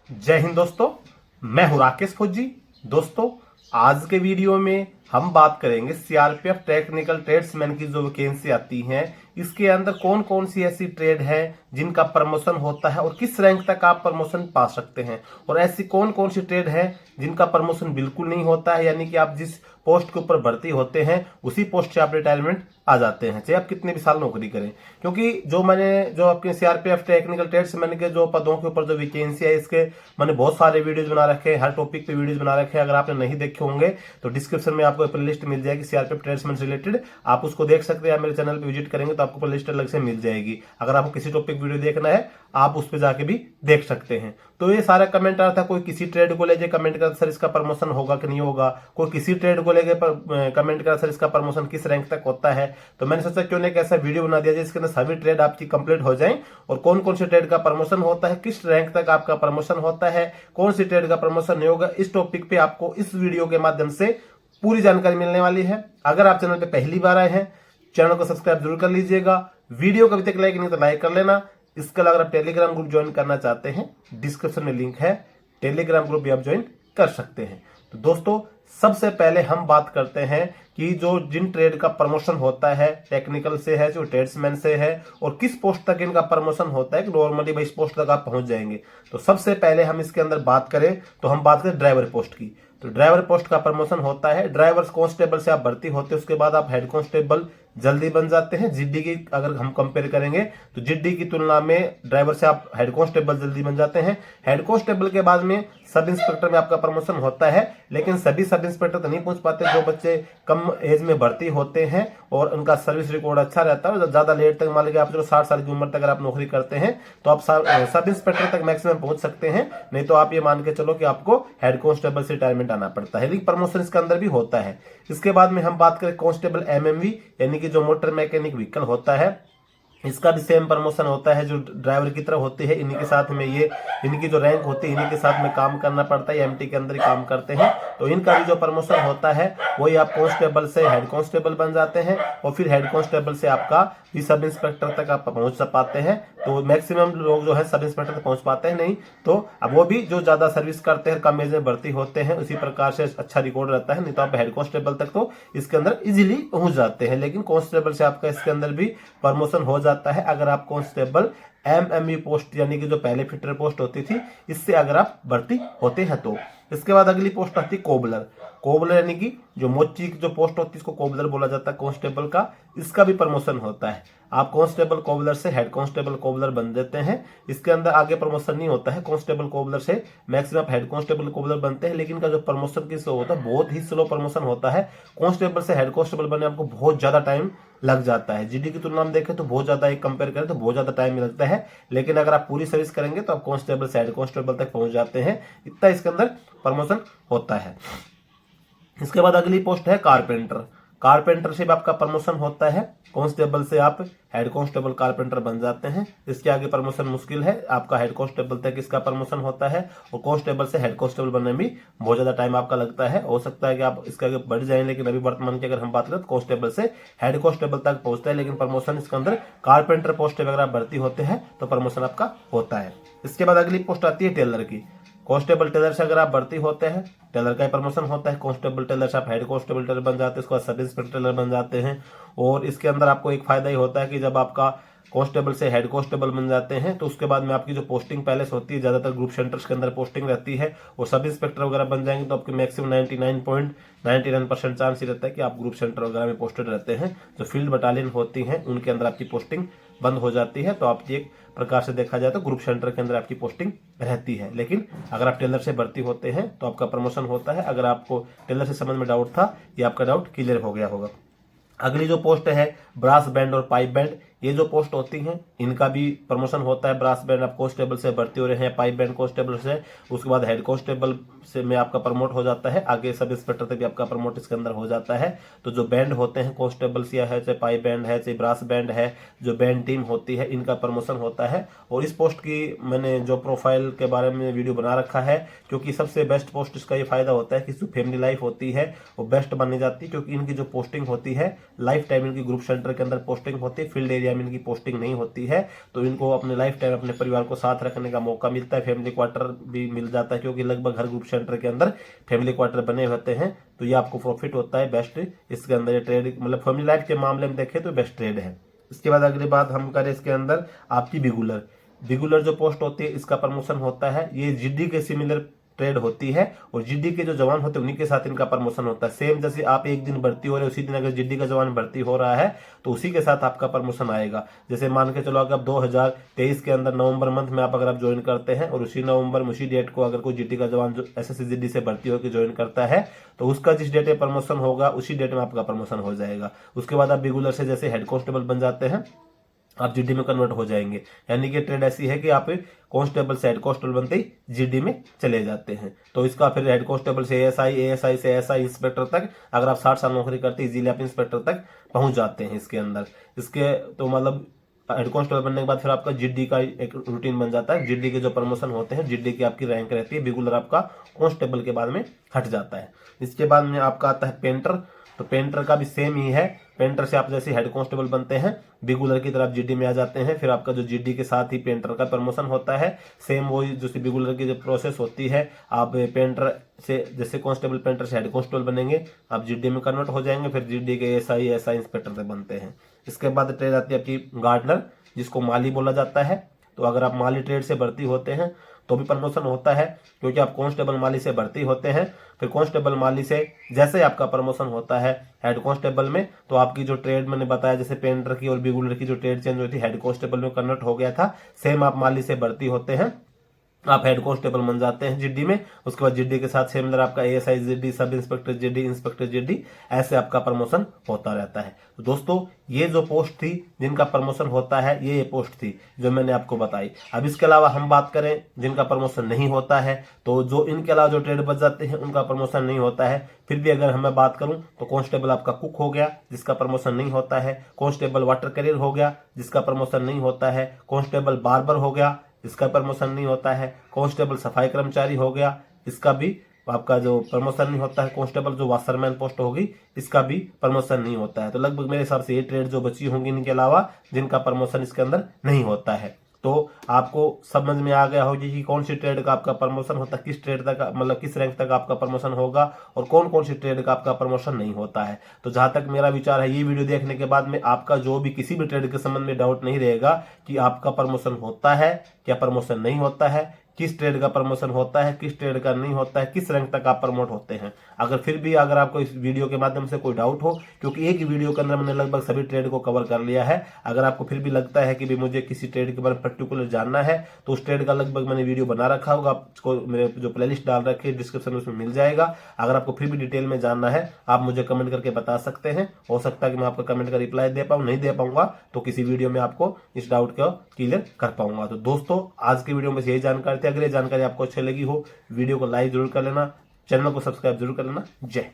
जय हिंद दोस्तों, मैं हूं राकेश फौजी। दोस्तों, आज के वीडियो में हम बात करेंगे सीआरपीएफ टेक्निकल ट्रेड्समैन की जो वैकेंसी आती है, इसके अंदर कौन कौन सी ऐसी ट्रेड है जिनका प्रमोशन होता है और किस रैंक तक आप प्रमोशन पा सकते हैं, और ऐसी कौन कौन सी ट्रेड है जिनका प्रमोशन बिल्कुल नहीं होता है, यानी कि आप जिस पोस्ट के ऊपर भर्ती होते हैं उसी पोस्ट से आप रिटायरमेंट आ जाते हैं, चाहे आप कितने भी साल नौकरी करें। क्योंकि जो आपके सीआरपीएफ टेक्निकल ट्रेड्समैन के जो पदों के ऊपर जो वैकेंसी है, इसके मैंने बहुत सारे वीडियोज बना रखे हैं, हर टॉपिक पे वीडियोज बना रखे हैं। अगर आपने नहीं देखे होंगे तो डिस्क्रिप्शन में आपको प्ले लिस्ट मिल जाएगी सीआरपीएफ ट्रेड्समैन से रिलेटेड, आप उसको देख सकते हैं। मेरे चैनल पे विजिट करेंगे तो आपको प्ले लिस्ट अलग से मिल जाएगी। अगर आपको किसी टॉपिक वीडियो देखना है आप उस पर जाके भी देख सकते हैं। तो ये सारा कमेंट आ रहा था, कोई किसी ट्रेड को लेके कमेंट करता सर इसका प्रमोशन होगा कि नहीं होगा, कोई किसी ट्रेड को लेके कमेंट करता सर इसका प्रमोशन किस रैंक तक होता है। तो मैंने सोचा क्यों नहीं एक ऐसा वीडियो बना दिया जिसके अंदर सभी ट्रेड आपकी कंप्लीट हो जाए और कौन कौन सी ट्रेड का प्रमोशन होता है, किस रैंक तक आपका प्रमोशन होता है, कौन सी ट्रेड का प्रमोशन नहीं होगा। इस टॉपिक पे आपको इस वीडियो के माध्यम से पूरी जानकारी मिलने वाली है। अगर आप चैनल पे पहली बार आए हैं, चैनल को सब्सक्राइब जरूर कर लीजिएगा। वीडियो को अभी तक लाइक नहीं तो लाइक कर लेना। इसके अलावा अगर आप टेलीग्राम ग्रुप ज्वाइन करना चाहते हैं, डिस्क्रिप्शन में लिंक है, टेलीग्राम ग्रुप भी आप ज्वाइन कर सकते हैं। तो दोस्तों, सबसे पहले हम बात करते हैं कि जो जिन ट्रेड का प्रमोशन होता है, टेक्निकल से है, जो ट्रेड्समैन से है, और किस पोस्ट तक इनका प्रमोशन होता है कि नॉर्मली भाई इस पोस्ट तक आप पहुंच जाएंगे। तो सबसे पहले हम इसके अंदर बात करें तो हम बात करें ड्राइवर पोस्ट की। तो ड्राइवर पोस्ट का प्रमोशन होता है, ड्राइवर कांस्टेबल से आप भर्ती होते हैं, उसके बाद आप हेड कांस्टेबल जल्दी बन जाते हैं। जीडी की अगर हम कंपेयर करेंगे तो जीडी की तुलना में ड्राइवर से आप हेड कांस्टेबल जल्दी बन जाते हैं। हेड कांस्टेबल के बाद में सब इंस्पेक्टर में आपका प्रमोशन होता है, लेकिन सभी सब इंस्पेक्टर तो नहीं पहुंच पाते। जो बच्चे कम एज में भर्ती होते हैं और उनका सर्विस रिकॉर्ड अच्छा रहता है, ज्यादा लेट तक, मान लीजिए आप 60 साल की उम्र तक अगर आप नौकरी करते हैं तो आप सब इंस्पेक्टर तक मैक्सिमम पहुंच सकते हैं। नहीं तो आप ये मान के चलो कि आपको हेड कांस्टेबल से रिटायरमेंट आना पड़ता है, लेकिन प्रमोशन इसके अंदर भी होता है। इसके बाद में हम बात करें कांस्टेबल एमएमवी, यानी कि जो मोटर मैकेनिक व्हीकल होता है, इसका भी सेम प्रमोशन होता है जो ड्राइवर की तरह होती है। इन्हीं के साथ में ये इनकी जो रैंक होती है, इन्हीं के साथ में काम करना पड़ता है, एमटी के अंदर ही काम करते हैं। तो इनका भी जो प्रमोशन होता है वही आप कांस्टेबल से हेड कांस्टेबल बन जाते हैं, और फिर हेड कांस्टेबल से आपका भी सब इंस्पेक्टर तक आप पहुंच पाते हैं। तो मैक्सिमम लोग जो है सब इंस्पेक्टर तक पहुंच पाते हैं नहीं, तो अब वो भी जो ज्यादा सर्विस करते हैं, कम एज में भर्ती होते हैं, उसी प्रकार से अच्छा रिकॉर्ड रहता है। नहीं तो आप हेड कांस्टेबल तक तो इसके अंदर इजीली पहुंच जाते हैं, लेकिन कांस्टेबल से आपका इसके अंदर भी प्रमोशन हो जाता है अगर आप कांस्टेबल एमएमई पोस्ट, यानी कि जो पहले फिटर पोस्ट होती थी, इससे अगर आप भर्ती होते हैं तो। इसके बाद अगली पोस्ट आती है कोबलर। कोबलर यानी कि जो मोची की जो पोस्ट होती है, इसको कोबलर बोला जाता है कांस्टेबल का। इसका भी प्रमोशन होता है, आप कांस्टेबल कोबलर से हेड कांस्टेबल कोबलर बन देते हैं। इसके अंदर आगे प्रमोशन नहीं होता है। कांस्टेबल कोबलर से मैक्सिमम हेड कांस्टेबल कोबलर बनते हैं, लेकिन इनका जो प्रमोशन किससे होता है, बहुत ही स्लो प्रमोशन होता है। कांस्टेबल से हेड कांस्टेबल बनने आपको बहुत ज्यादा टाइम लग जाता है। जीडी की तुलना में देखें तो बहुत ज्यादा, एक कंपेयर करें तो बहुत ज्यादा टाइम लगता है, लेकिन अगर आप पूरी सर्विस करेंगे तो आप कांस्टेबल से हेड कांस्टेबल तक पहुंच जाते हैं। इतना इसके अंदर प्रमोशन होता है। इसके बाद अगली पोस्ट है कारपेंटर। कारपेंटर से भी आपका प्रमोशन होता है, कांस्टेबल से आप हेड कांस्टेबल कारपेंटर बन जाते हैं। इसके आगे प्रमोशन मुश्किल है, आपका हेड कांस्टेबल तक इसका प्रमोशन होता है, और कांस्टेबल से हेड कांस्टेबल बनने में बहुत ज्यादा टाइम आपका लगता है। हो सकता है कि आप इसके आगे बढ़ जाएं, लेकिन अभी वर्तमान की अगर हम बात करें तो कांस्टेबल से हेड कांस्टेबल तक पहुंचता है, लेकिन प्रमोशन इसके अंदर कारपेंटर पोस्ट पे अगर आप भर्ती होते हैं तो प्रमोशन आपका होता है। इसके बाद अगली पोस्ट आती है टेलर की। कांस्टेबल टेलर से अगर आप भर्ती होते हैं, टेलर का प्रमोशन होता है। कांस्टेबल टेलर से आप हेड कांस्टेबल टेलर बन जाते हैं, उसके बाद सब इंस्पेक्टर टेलर बन जाते हैं। और इसके अंदर आपको एक फायदा ही होता है कि जब आपका कांस्टेबल से हेड कांस्टेबल बन जाते हैं तो उसके बाद में आपकी जो पोस्टिंग पहले से होती है, ज्यादातर ग्रुप सेंटर्स के अंदर पोस्टिंग रहती है, और सब इंस्पेक्टर वगैरह बन जाएंगे तो आपके मैक्सिमम 99.99% चांस ही रहता है कि आप ग्रुप सेंटर वगैरह में पोस्टेड रहते हैं। जो फील्ड बटालियन होती है उनके अंदर आपकी पोस्टिंग बंद हो जाती है, तो आपकी एक प्रकार से देखा जाए तो ग्रुप सेंटर के अंदर आपकी पोस्टिंग रहती है। लेकिन अगर आप टेलर से भर्ती होते हैं तो आपका प्रमोशन होता है। अगर आपको टेलर से समझ में डाउट था, ये आपका डाउट क्लियर हो गया होगा। अगली जो पोस्ट है ब्रास बैंड और पाइप बैंड, ये जो पोस्ट होती हैं इनका भी प्रमोशन होता है। ब्रास बैंड आप कांस्टेबल से भर्ती हो रहे हैं, पाइप बैंड कांस्टेबल से, उसके बाद हेड कांस्टेबल से में आपका प्रमोट हो जाता है, आगे सब इंस्पेक्टर तक भी आपका प्रमोट इसके अंदर हो जाता है। तो जो बैंड होते हैं कांस्टेबल से है, चाहे पाइप बैंड है, चाहे ब्रास बैंड है, जो बैंड टीम होती है, इनका प्रमोशन होता है। और इस पोस्ट की मैंने जो प्रोफाइल के बारे में वीडियो बना रखा है, क्योंकि सबसे बेस्ट पोस्ट इसका ये फायदा होता है कि जो फैमिली लाइफ होती है वो बेस्ट बनी जाती है, क्योंकि इनकी जो पोस्टिंग होती है लाइफ टाइम इनकी ग्रुप सेंटर के अंदर पोस्टिंग होती है, फील्ड एरिया एरिया में इनकी पोस्टिंग नहीं होती है, तो इनको अपने लाइफ टाइम अपने परिवार को साथ रखने का मौका मिलता है, फैमिली क्वार्टर भी मिल जाता है, क्योंकि लगभग हर ग्रुप सेंटर के अंदर फैमिली क्वार्टर बने होते हैं। तो ये आपको प्रॉफिट होता है बेस्ट इसके अंदर। ये ट्रेड मतलब फैमिली लाइफ के मामले में देखें तो बेस्ट ट्रेड है। इसके बाद अगली बात हम करें इसके अंदर आपकी बिगुलर जो पोस्ट होती है इसका प्रमोशन होता है। ये जीडी के सिमिलर ट्रेड होती है और जीडी के जो जवान होते हैं उन्हीं के साथ इनका प्रमोशन होता है। सेम जैसे आप एक दिन भर्ती हो रहे हैं उसी दिन अगर जीडी का जवान भर्ती हो रहा है तो उसी के साथ आपका प्रमोशन आएगा। जैसे मान के चलो अगर 2023 के अंदर नवंबर मंथ में अगर आप ज्वाइन करते हैं और उसी नवंबर में उसी डेट को अगर कोई जीडी का जवान जो एसएससी जीडी से भर्ती होकर ज्वाइन करता है तो उसका जिस डेट में प्रमोशन होगा उसी डेट में आपका प्रमोशन हो जाएगा। उसके बाद आप बिगुलर से जैसे हेड कांस्टेबल बन जाते हैं आप जीडी में कन्वर्ट हो जाएंगे। यानी कि ट्रेड ऐसी है कि आप कांस्टेबल से हेड कांस्टेबल बनते ही जीडी में चले जाते हैं। तो इसका फिर हेड कांस्टेबल से एएसआई से एएसआई इंस्पेक्टर तक अगर आप 60 साल नौकरी करते हैं इजीली आप इंस्पेक्टर तक पहुंच जाते हैं इसके अंदर। इसके तो मतलब हेड कांस्टेबल बनने के बाद फिर आपका जीडी का एक रूटीन बन जाता है। जीडी के जो प्रमोशन होते हैं जीडी की आपकी रैंक रहती है, बिगुलर आपका कांस्टेबल के बाद में हट जाता है। इसके बाद में आपका आता है पेंटर। तो पेंटर का भी सेम ही है। पेंटर से आप जैसे हेड कांस्टेबल बनते हैं बिगुलर की तरफ जीडी में आ जाते हैं, फिर आपका जो जीडी के साथ ही पेंटर का प्रमोशन होता है। सेम वही जो बिगुलर की जो प्रोसेस होती है, आप पेंटर से जैसे कांस्टेबल पेंटर से हेड कांस्टेबल बनेंगे आप जीडी में कन्वर्ट हो जाएंगे, फिर जीडी के एसआई इंस्पेक्टर तक बनते हैं। इसके बाद ट्रेड आती है आपकी गार्डनर जिसको माली बोला जाता है। तो अगर आप माली ट्रेड से भर्ती होते हैं तो भी प्रमोशन होता है, क्योंकि आप कांस्टेबल माली से भर्ती होते हैं। फिर कांस्टेबल माली से जैसे आपका प्रमोशन होता है हेड कांस्टेबल में तो आपकी जो ट्रेड मैंने बताया जैसे पेंटर की और बिगुलर की जो ट्रेड चेंज हुई थी हेड कांस्टेबल में कन्वर्ट हो गया था, सेम आप माली से भर्ती होते हैं आप हेड कांस्टेबल बन जाते हैं जीडी में। उसके बाद जीडी के साथ सिमिलर आपका ASI GD, sub inspector GD, inspector GD, ऐसे आपका प्रमोशन होता रहता है। तो दोस्तों ये जो पोस्ट थी जिनका प्रमोशन होता है ये पोस्ट थी जो मैंने आपको बताई। अब इसके अलावा हम बात करें जिनका प्रमोशन नहीं होता है, तो जो इनके अलावा जो ट्रेड बच जाते हैं उनका प्रमोशन नहीं होता है। फिर भी अगर मैं बात करूं तो कांस्टेबल आपका कुक हो गया जिसका प्रमोशन नहीं होता है, कांस्टेबल वाटर कैरियर हो गया जिसका प्रमोशन नहीं होता है, कांस्टेबल बार्बर हो गया इसका प्रमोशन नहीं होता है, कांस्टेबल सफाई कर्मचारी हो गया इसका भी आपका जो प्रमोशन नहीं होता है, कांस्टेबल जो वाशरमैन पोस्ट होगी इसका भी प्रमोशन नहीं होता है। तो लगभग मेरे हिसाब से ये ट्रेड जो बची होंगी इनके अलावा जिनका प्रमोशन इसके अंदर नहीं होता है। तो आपको समझ में आ गया होगी कि कौन सी ट्रेड का आपका प्रमोशन होता है, किस ट्रेड तक मतलब किस रैंक तक आपका प्रमोशन होगा और कौन कौन सी ट्रेड का आपका प्रमोशन नहीं होता है। तो जहां तक मेरा विचार है ये वीडियो देखने के बाद में आपका जो भी किसी भी ट्रेड के संबंध में डाउट नहीं रहेगा कि आपका प्रमोशन होता है क्या प्रमोशन नहीं होता है, किस ट्रेड का प्रमोशन होता है किस ट्रेड का नहीं होता है, किस रैंक तक आप प्रमोट होते हैं। अगर फिर भी अगर आपको इस वीडियो के माध्यम से कोई डाउट हो, क्योंकि एक ही वीडियो के अंदर मैंने लगभग सभी ट्रेड को कवर कर लिया है, अगर आपको फिर भी लगता है कि भी मुझे किसी ट्रेड के बारे में पर्टिकुलर जानना है तो उस ट्रेड का लगभग मैंने वीडियो बना रखा होगा, आपको मेरे जो प्लेलिस्ट डाल रखी है डिस्क्रिप्शन में उसमें मिल जाएगा। अगर आपको फिर भी डिटेल में जानना है आप मुझे कमेंट करके बता सकते हैं, हो सकता है कि मैं आपका कमेंट का रिप्लाई दे पाऊँ, नहीं दे पाऊंगा तो किसी वीडियो में आपको इस डाउट को क्लियर कर पाऊंगा। तो दोस्तों आज की वीडियो में यही जानकारी थी। अगर ये जानकारी आपको अच्छी लगी हो वीडियो को लाइक जरूर कर लेना, चैनल को सब्सक्राइब जरूर कर लेना। जय